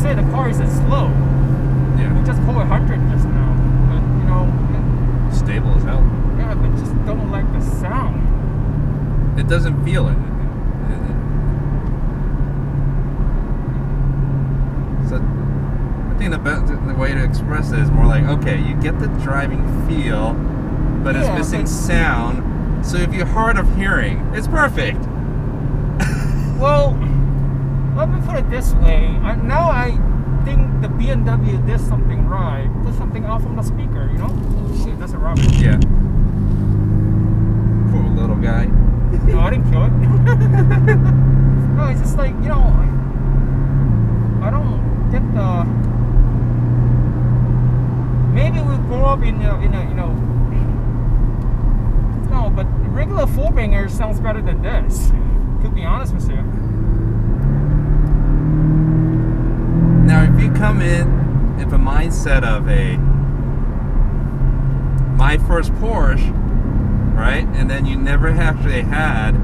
say the car isn't slow. Yeah. We just pulled 100 just now, but you know. Stable as hell. Yeah, but just don't like the sound. It doesn't feel it. So I think the way to express it is more like, okay, you get the driving feel, but it's missing sound. So if you're hard of hearing, it's perfect. Well, let me put it this way. Now I think the BMW did something right. Put something out from the speaker, you know? Oh shit, that's a rabbit. Yeah. Poor little guy. No, I didn't kill it. No, it's just like, you know, I don't get the. Maybe we grow up in a you know. No, but regular four-banger sounds better than this. To be honest with you. Now, if you come in with a mindset of my first Porsche, right, and then you never actually had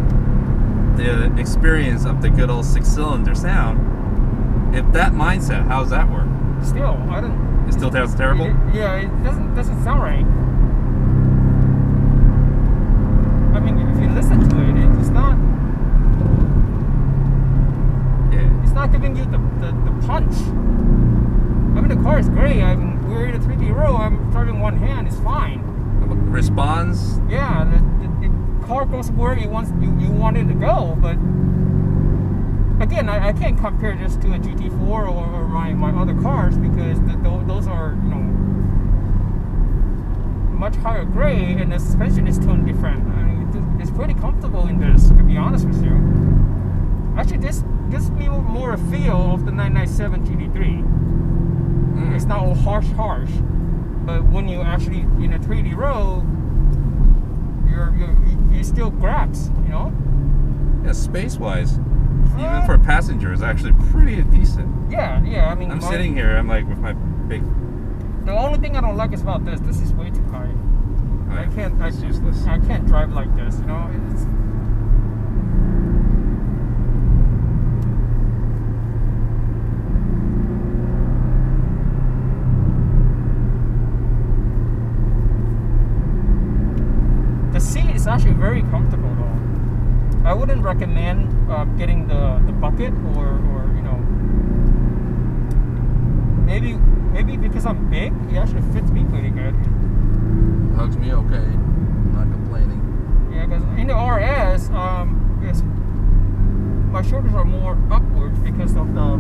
the experience of the good old six-cylinder sound, if that mindset, how does that work? Still, I don't. It still sounds terrible? It doesn't sound right. I mean, if you listen to it, it's not. Yeah. It's not giving you the punch. I mean, the car is great. We're in a 3D row. I'm driving one hand. It's fine. Responds? Yeah, the car goes where you want it to go. But again, I can't compare this to a GT4 or my other cars because those are, you know, much higher grade and the suspension is tuned different. I mean, it's pretty comfortable in this, to be honest with you. Actually, this gives me more a feel of the 997 GT3. It's not all harsh, but when you actually in a 3D row, you still grabs, you know. Yeah, space-wise, even for passengers, actually pretty decent. Yeah. I mean, I'm sitting here. I'm like with my big. The only thing I don't like is about this. This is way too high. Oh, I can't. It's useless. I can't drive like this. You know. The seat is actually very comfortable though. I wouldn't recommend getting the bucket or you know, maybe because I'm big, it actually fits me pretty good. Hugs me okay. Not complaining. Yeah, because in the RS, yes, my shoulders are more upwards because of the.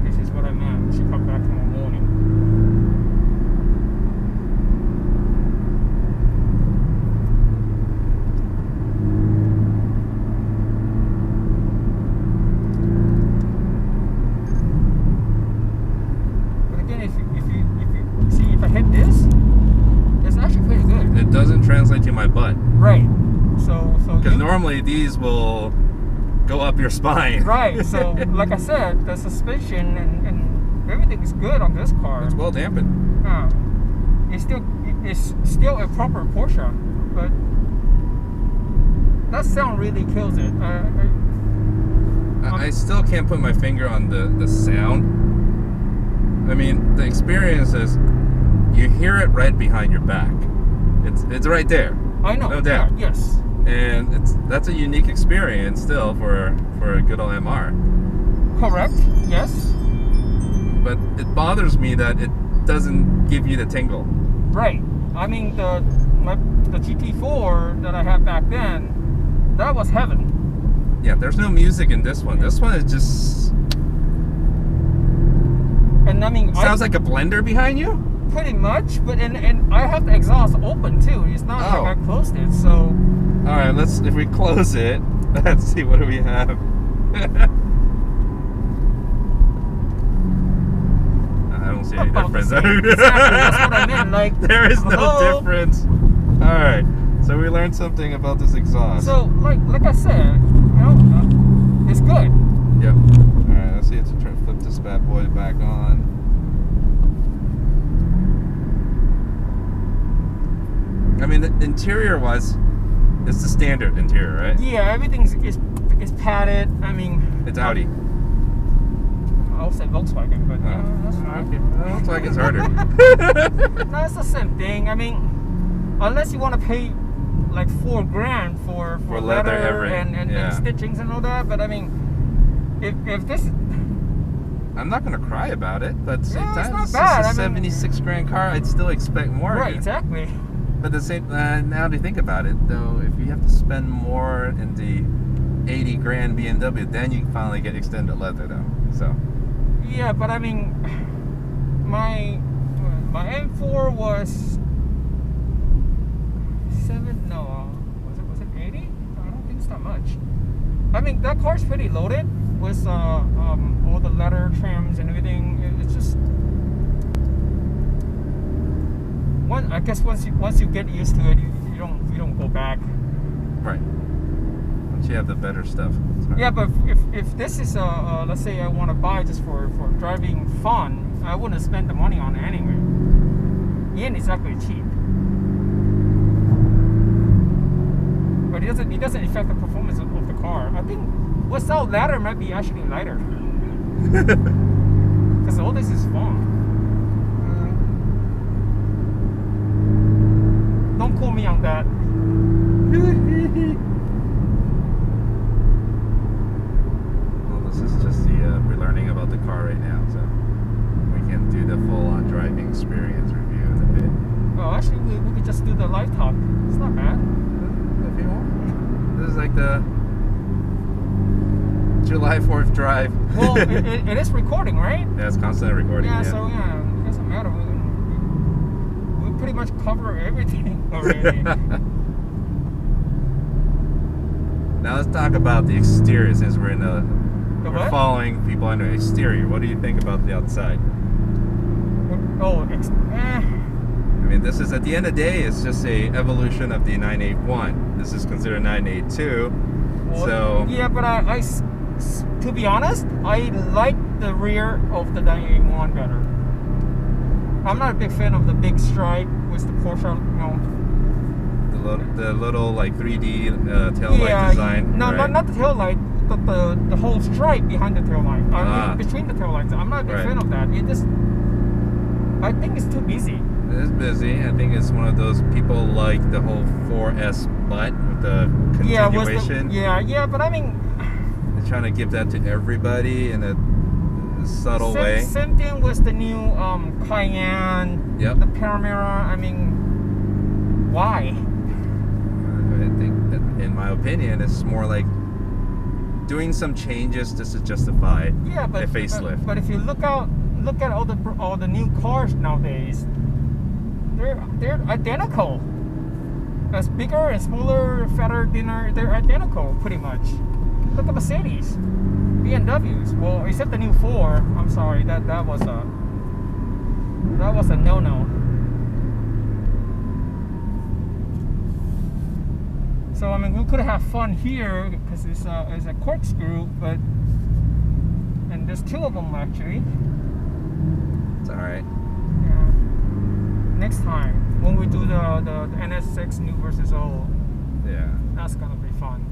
This is what I meant. She come back tomorrow morning. Translate to my butt. Right. So because normally these will go up your spine. Right. So like I said, the suspension and everything is good on this car. It's well dampened. It's still a proper Porsche, but that sound really kills it. I still can't put my finger on the sound. I mean, the experience is you hear it right behind your back. It's right there. I know. No doubt. Yeah, yes. And that's a unique experience still for a good old MR. Correct. Yes. But it bothers me that it doesn't give you the tingle. Right. I mean the GT4 that I had back then, that was heaven. Yeah. There's no music in this one. This one is just. And I mean. Sounds like a blender behind you. Pretty much, but and I have the exhaust open too. It's not like I closed it, so. All right, if we close it, let's see what do we have. I don't see any difference. Exactly, that's what I meant. Like there is no difference. All right, so we learned something about this exhaust. So like I said, you know, it's good. Yep. All right, let's see. Let's try to flip this bad boy back on. I mean, the interior-wise, It's the standard interior, right? Yeah, everything is padded. I mean, It's Audi. I'll say Volkswagen, but that's Okay. fine. Volkswagen's harder. No, it's the same thing. I mean, unless you want to pay like $4,000 for leather and stitchings and all that. But I mean, if this, I'm not gonna cry about it, but at the same Yeah, it's time, not it's bad. just a I mean- $76,000 car. I'd still expect more. right, exactly. But the same. Now to think about it, though, if you have to spend more in the $80,000 BMW, then you finally get extended leather, though. So. Yeah, but I mean, my M4 was was it 80? I don't think it's that much. I mean, that car's pretty loaded with all the leather trims and everything. It's just I guess once you get used to it, you don't go back. Right. Once you have the better stuff. Yeah, but if this is let's say I want to buy just for driving fun, I wouldn't spend the money on it anyway. It ain't exactly cheap. But it doesn't affect the performance of the car. I think without ladder might be actually lighter. Because all this is fun. Don't quote me on that. Well, this is just we're learning about the car right now, so we can do the full-on driving experience review in a bit. Oh, actually, we could just do the live talk. It's not bad. If you want. This is like the July 4th drive. Well, it is recording, right? Yeah, it's constantly recording. Yeah, so yeah, it doesn't matter. We pretty much cover everything already. Now let's talk about the exterior, since we're The we're what? following people on the exterior. What do you think about the outside? Oh, I mean, this is, at the end of the day, it's just a evolution of the 981. This is considered 982. well, So yeah, but to be honest, I like the rear of the 981 better. I'm not a big fan of the big stripe with the Porsche, the little like 3D tail light design. No, right? not the tail light, but the whole stripe behind the tail light. Between the tail lights. I'm not a big Right. fan of that. I think it's too busy. It is busy. I think it's one of those people like the whole 4S butt with the continuation. Yeah, but I mean, They're trying to give that to everybody in a subtle way. Same thing with the new Cayman, Yep. the Panamera. I mean, why? I think that, in my opinion, it's more like doing some changes just to justify Yeah, but a facelift. But if you look at all the new cars nowadays, they're identical. As bigger and smaller, fatter, thinner, they're identical pretty much. Look at Mercedes, BMWs. Well, except the new 4. I'm sorry, that was a no-no. So I mean, we could have fun here because it's a corkscrew, and there's 2 of them actually. It's all right. Yeah. Next time when we do the NS6 new versus old, Yeah. that's gonna be fun.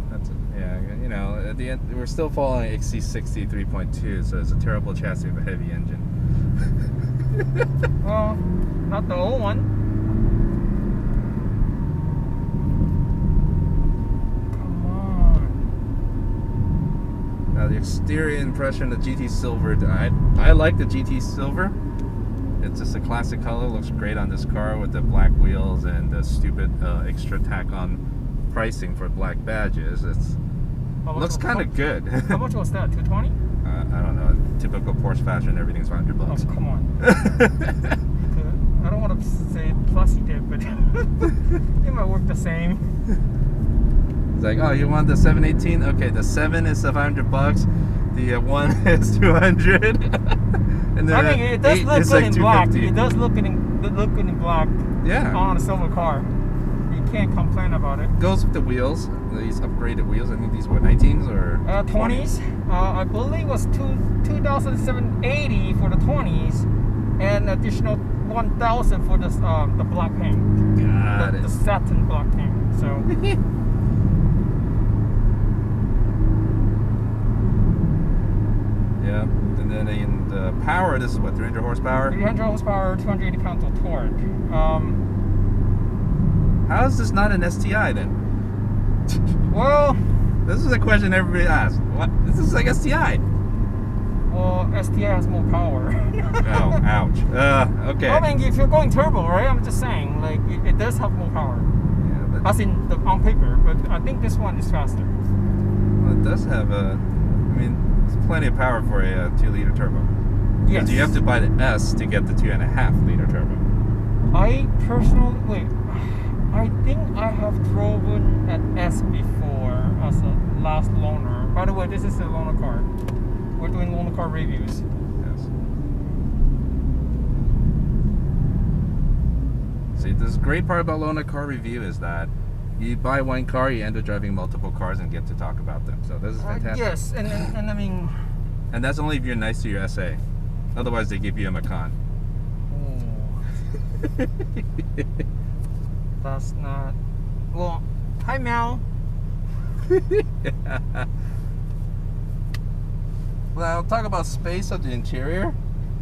You know, at the end, we're still following XC60 3.2, so it's a terrible chassis with a heavy engine. Well, not the old one. Come on. Now, the exterior impression of GT Silver, I like the GT Silver. It's just a classic color. Looks great on this car with the black wheels and the stupid extra tack-on pricing for black badges. Looks kind of good. How much was that? 220? I don't know. Typical Porsche fashion, everything's $500. Oh, come on. I don't want to say plus he did, but it might work the same. It's like, oh, you want the 718? Okay, the 7 is $500. The 1 is 200. And then I mean, it does look good like in black. 250. It does look good in black. Yeah. On a silver car. You can't complain about it. Goes with the wheels. These upgraded wheels. I think these were 19s or 20s. I believe it was 2,780 for the 20s, and additional 1,000 for the black paint. Got it. The satin black paint. So Yeah. And then in the power, this is what, 300 horsepower? 300 horsepower, 280 pounds of torque. How is this not an STI then? Well, this is a question everybody asks. What? This is like STI. well, STI has more power. Oh, ouch. Okay. I mean, if you're going turbo, right? I'm just saying, like, it does have more power. Yeah, but As in on paper, but I think this one is faster. well, it does have a. I mean, it's plenty of power for a 2-liter turbo. Yes. Because you have to buy the S to get the 2.5-liter turbo. I personally, I think I have driven an S before as a last loaner. By the way, this is a loaner car. We're doing loaner car reviews. Yes. See, this great part about loaner car review is that you buy one car, you end up driving multiple cars and get to talk about them. So this is fantastic. Yes, and I mean, And that's only if you're nice to your SA. Otherwise, they give you a Macan. that's not. Well, hi Mel. Well, talk about space of the interior.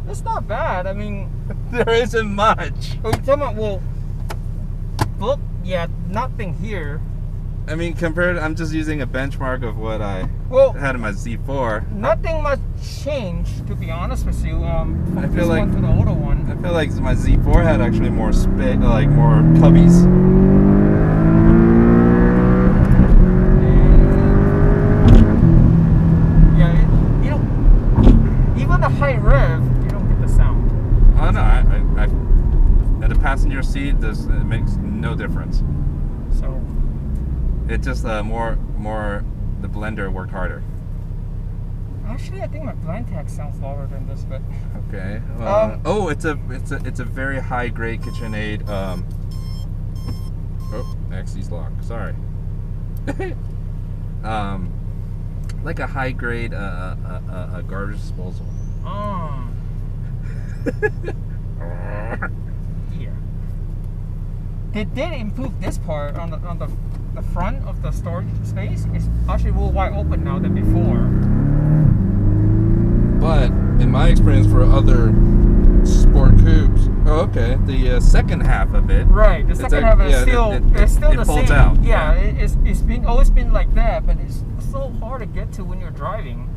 It's not bad. I mean, There isn't much. we're talking about, well, look, yeah, nothing here. I mean, compared, I'm just using a benchmark of what I Well, had in my Z4. nothing much changed, to be honest with you. From I feel this like- one to the older one. I feel like my Z4 had actually more space, like more cubbies. Yeah, you know, even the high rev, you don't get the sound. Oh no, I at the passenger seat, it makes no difference. So, It just more the blender worked harder. actually, I think my blind tag sounds louder than this, but Okay. Oh, it's a very high grade KitchenAid. Oh, XC's locked. Sorry. Like a high grade a garbage disposal. Yeah. They did improve this part on the front of the storage space. It's actually more wide open now than before. But in my experience for other sport coupes, the second half of it, Right. The second half is still it's still the folds same. out. Yeah, it's been always been like that, but it's so hard to get to when you're driving.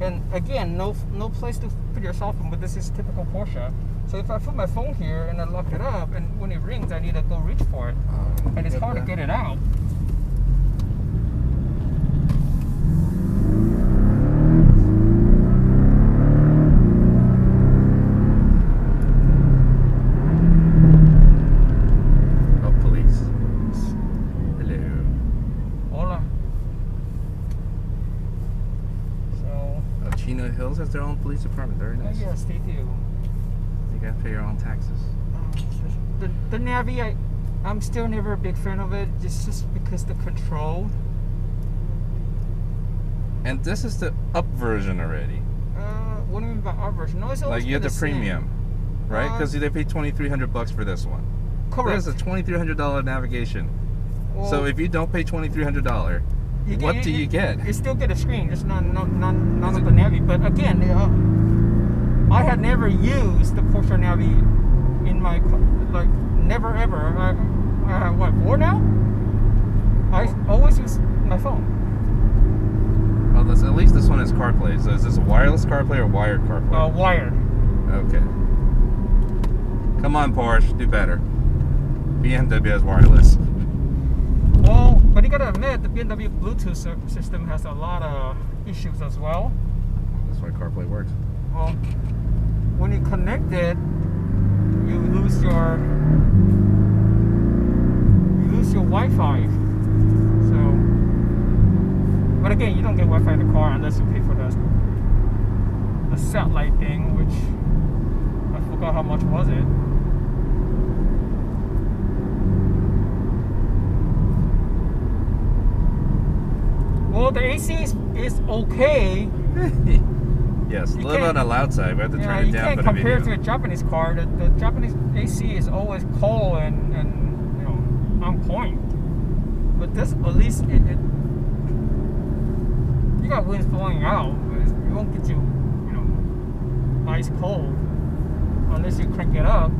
And again, no place to put your cell phone, but this is typical Porsche. So if I put my phone here and I lock it up, and when it rings, I need to go reach for it, and it's hard to get it out. Oh, police. Hello. Hola. So, Chino Hills has their own police department. Very nice. yes, they do. You gotta pay your own taxes. The Navi, I'm still never a big fan of it, just because the control. And this is the up version already. What do you mean by our version? No, it's always Like you have been the same. premium, right? Because they pay $2,300 for this one. Correct. There's a $2,300 navigation. Well, So if you don't pay $2,300, what do you get? You still get a screen, just none of the Navi. But again, I had never used the Porsche Navi in my like never ever. I have what, 4 now? I always use my phone. Well, at least this one is CarPlay. So is this a wireless CarPlay or wired CarPlay? Wired. Okay. Come on, Porsche, do better. BMW has wireless. Well, but you gotta admit, the BMW Bluetooth system has a lot of issues as well. That's why CarPlay works. Well, when you connect it, you lose your Wi-Fi. So, but again, you don't get Wi-Fi in the car unless you pay for the satellite thing, which I forgot how much was it. Well, the AC is okay. Yes, a You little on can't- the loud side. We have to Yeah, turn it you down can't for the compare video. to a Japanese car. The Japanese AC is always cold and you know, on point. But this, at least, you got winds blowing out. It won't get you ice cold unless you crank it up.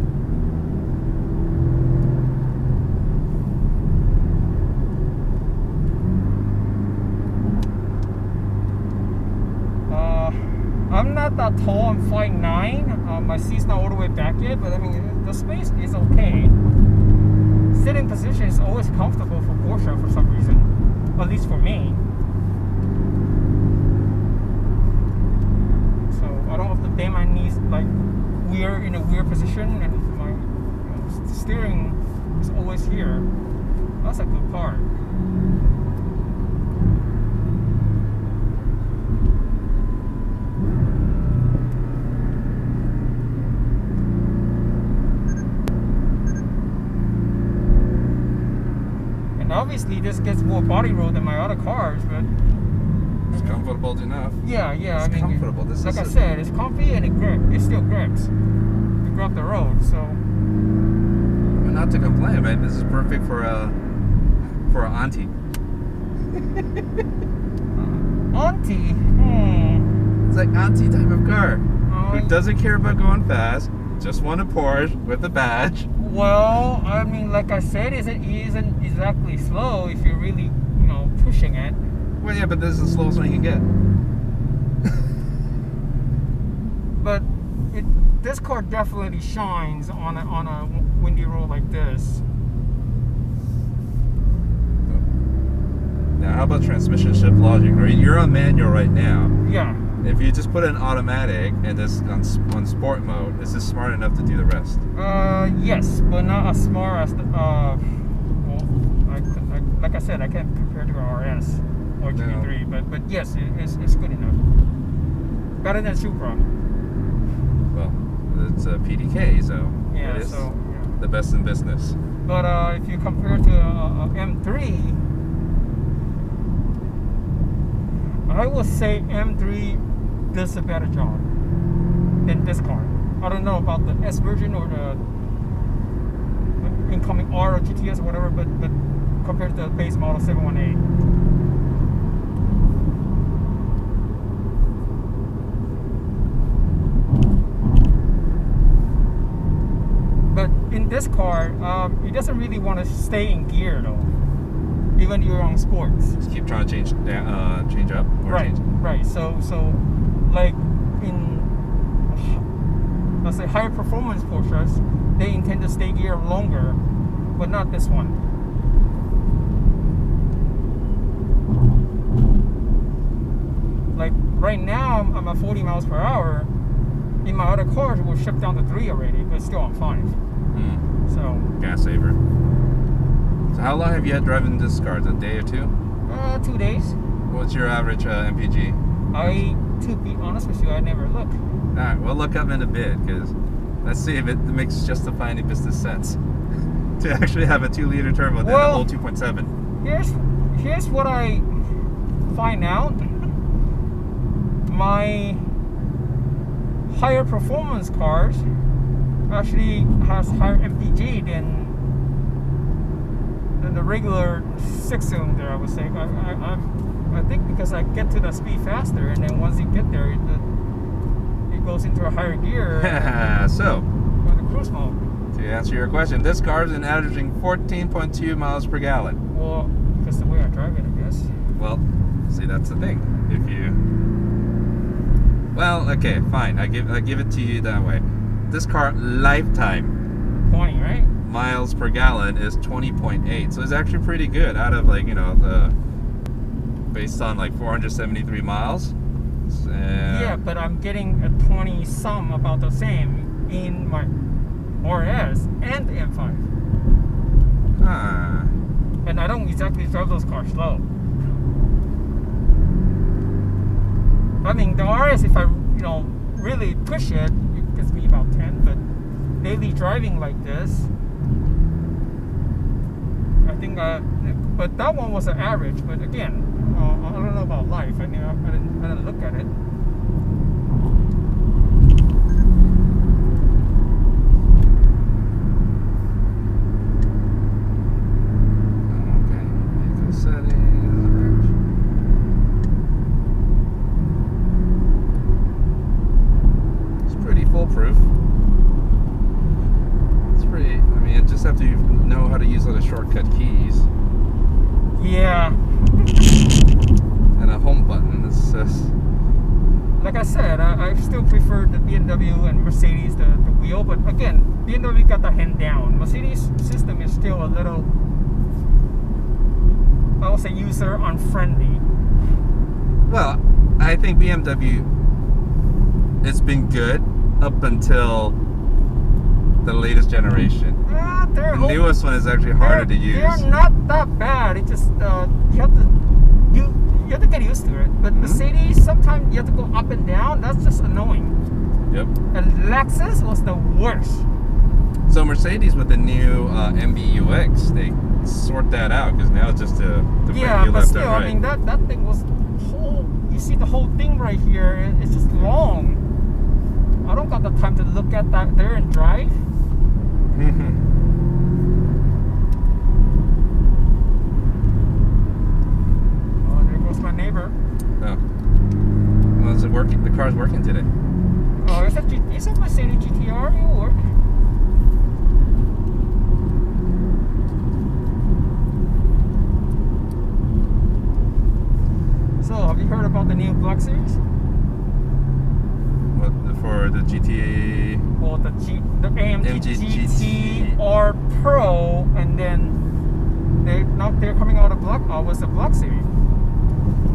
I'm not that tall. I'm 5'9". My seat's not all the way back yet, but I mean the space is okay. Sitting position is always comfortable for Porsche for some reason, at least for me. So I don't have to bend my knees like weird in a weird position, and my steering is always here. That's a good part. Obviously, this gets more body roll than my other cars, but it's comfortable enough. Yeah. It's comfortable. This like is I said, it's comfy and it still grips. You grab the road, so. Well, not to complain, man. This is perfect for a auntie. Auntie. It's like auntie type of car. Who doesn't care about going fast, just want a Porsche with a badge. Well, I mean, like I said, it isn't exactly slow if you're really, pushing it. Well, yeah, but this is the slowest one you can get. But this car definitely shines on a windy road like this. Now, how about transmission shift logic? Right? You're on manual right now. Yeah. If you just put an automatic and this on sport mode, is this smart enough to do the rest? Yes, but not as smart as the like I said, I can't compare to a RS or GT3, but yes, it's good enough. Better than Supra. Well, it's a PDK, so yeah, it is so yeah. The best in business. But if you compare to a M3, I would say M3 does a better job than this car. I don't know about the S version or the incoming R or GTS or whatever, but compared to the base model 718. But in this car, it doesn't really want to stay in gear though. Even you're on sports. Just keep trying to change up. Or Right. So like in, let's say, higher performance Porsches, they intend to stay gear longer, but not this one. Like right now, I'm at 40 miles per hour. In my other cars, it will shift down to 3 already, but still on 5. So gas saver. So how long have you had driving this car? A day or two? 2 days. What's your average MPG? To be honest with you, I never look. Alright, we'll look up in a bit, because let's see if it makes justify any business sense to actually have a 2-liter turbo than an old 2.7. Here's what I find out. My higher performance cars actually has higher MPG than the regular 6-cylinder, I would say. I think because I get to the speed faster, and then once you get there, it goes into a higher gear. So, on the cruise mode. To answer your question, this car is averaging 14.2 miles per gallon. Well, because the way I drive it, I guess. Well, see, that's the thing. If you, well, okay, fine. I give it to you that way. This car lifetime 20, right? miles per gallon is 20.8, so it's actually pretty good out of, like, based on like 473 miles. Yeah, but I'm getting a 20 some, about the same in my RS and the M5. And I don't exactly drive those cars slow. I mean, the RS, if I really push it, it gets me about 10. But daily driving like this, I think. But that one was an average. But again, I don't know about life. I didn't look at it. Okay, vehicle settings. shortcut keys Yeah. and a home button that says. Like I said, I still prefer the BMW and Mercedes, the wheel. But again, BMW got the hand down. Mercedes system is still a little, I would say, user unfriendly. Well, I think BMW, it's been good up until the latest generation. The newest one is actually harder to use. They're not that bad. It just you have to get used to it. But Mercedes, sometimes you have to go up and down. That's just annoying. Yep. And Lexus was the worst. So Mercedes with the new MBUX, they sort that out because now it's just the Yeah, but left still, and right. I mean that thing was whole. You see the whole thing right here. It's just long. I don't got the time to look at that there and drive. Oh, there goes my neighbor. Oh. Well, is it working? The car's working today. Oh, is that Mercedes GTR? It'll work. So, have you heard about the new Black Series? What, for the GTA? Well, the AMG GT3 Pro, and then they're coming out of Black. Was the Black Series?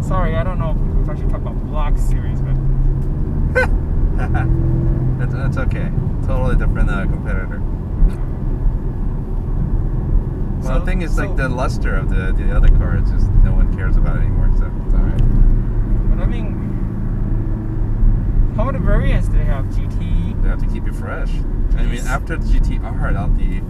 Sorry, I don't know if I should talk about Black Series, but that's okay. Totally different competitor. Well, the thing is, like the luster of the other car, it's just no one cares about it anymore. So it's all right. But I mean, how many variants do they have? GT. They have to keep it fresh. I mean, after the GTR out the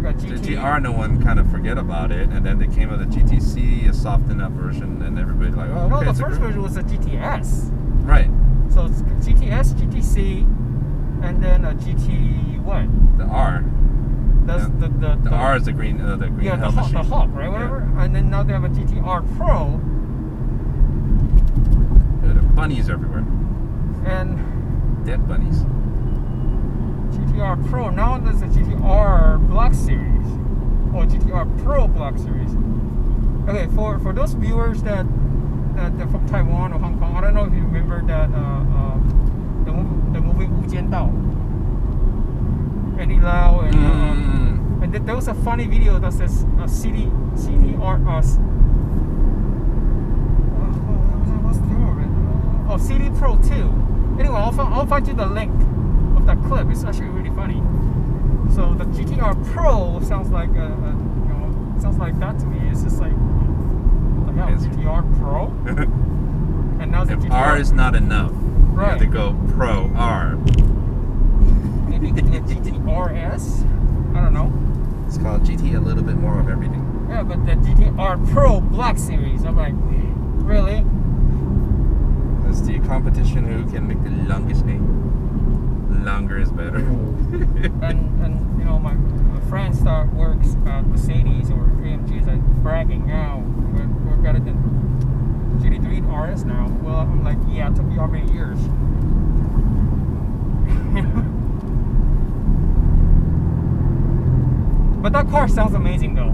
GTR, no one kind of forget about it, and then they came out the GTC, a softened up version, and everybody's like, oh, okay. No, the first version was a GTS. Right. So it's GTS, GTC, and then a GT what? The R. That's yeah. The R is the green. The green. Yeah, the Hawk, right? Whatever. Yeah. And then now they have a GTR Pro. There are bunnies everywhere. And dead bunnies. GTR Pro. Now there's a GTR Black Series, or GTR Pro Black Series. Okay, for those viewers that they're from Taiwan or Hong Kong, I don't know if you remember that the movie Wu Jian Dao. Andy Lau and there was a funny video that says CTR what's the name of it? Oh, CD Pro 2. Anyway, I'll find you the link of that clip. It's actually really funny. So the GTR Pro sounds like sounds like that to me. It's just like, what the hell, GTR Pro? And now the if GTR R is not enough, right. You have to go Pro R. Maybe you could do a GT RS? I don't know. It's called GT, a little bit more of everything. Yeah, but the GTR Pro Black Series, I'm like, really? It's the competition who can make the longest name. Longer is better. and you know, my friends that works at Mercedes or AMG is like bragging, now we're better than GT3 RS now. Well, I'm like, yeah, it took you how many years? But that car sounds amazing though.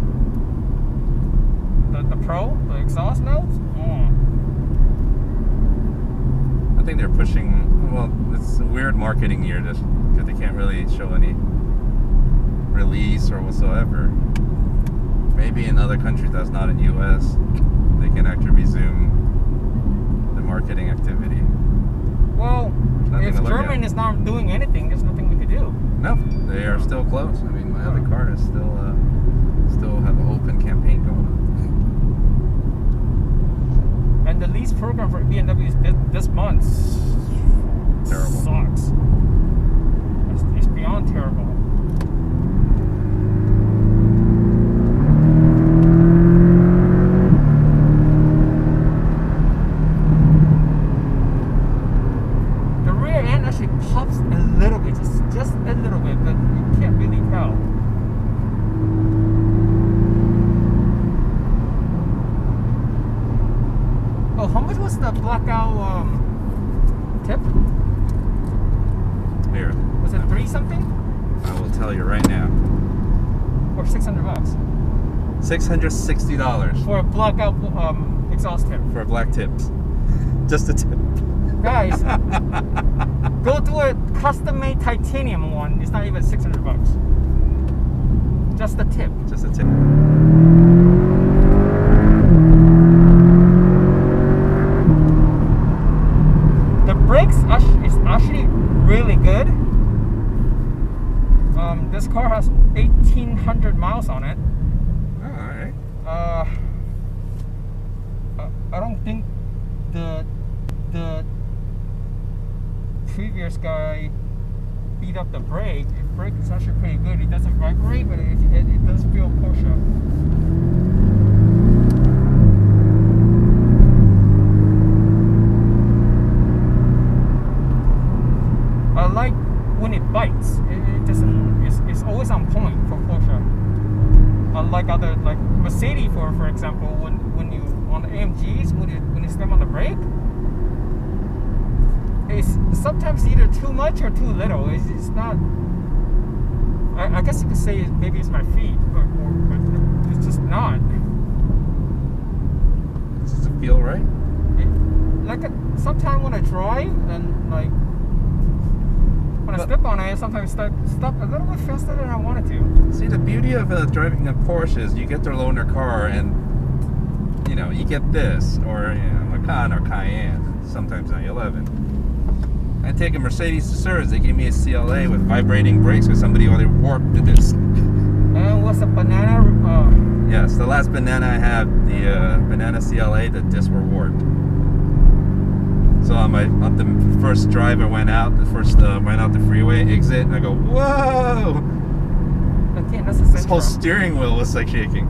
The Pro, the exhaust notes. I think they're pushing. Well, it's a weird marketing year just because they can't really show any release or whatsoever. Maybe in other countries that's not in US, they can actually resume the marketing activity. Well, if Germany is not doing anything, there's nothing we could do. No, they are still closed. I mean, my other car is still have an open campaign going on. And the lease program for BMW is this month. Terrible. Sucks. It's beyond terrible. The rear end actually pops a little bit, just a little bit, but you can't really tell. Oh, how much was the blackout tip? Here. Was it 3 something? I will tell you right now. Or $600? $660 for a blackout exhaust tip. for black tips. Just a tip. Guys, go do a custom-made titanium one. It's not even $600. Just a tip. Just a tip. The brakes is actually really good. This car has 1,800 miles on it. Alright. I don't think the previous guy beat up the brake. The brake is actually pretty good. It doesn't vibrate, but it does feel Porsche. I like when it bites. It doesn't. It's always on point for Porsche. Unlike other, like Mercedes, for example, when you on the AMGs, when you step on the brake, it's sometimes either too much or too little. It's not. I guess you could say maybe it's my feet, but it's just not. Does it feel right? Sometimes when I drive and like when I step on it, sometimes stop a little bit faster than I wanted to. See, the beauty of driving a Porsche is you get to loan a car and, you know, you get this, or, you know, Macan or Cayenne, sometimes 911. I take a Mercedes to service, they give me a CLA with vibrating brakes because somebody already warped the disc. And what's a banana? Yes, the last banana I had, the banana CLA, the discs were warped. So on the first drive I went out, went out the freeway exit, and I go, whoa! Again, that's This whole steering wheel was like shaking.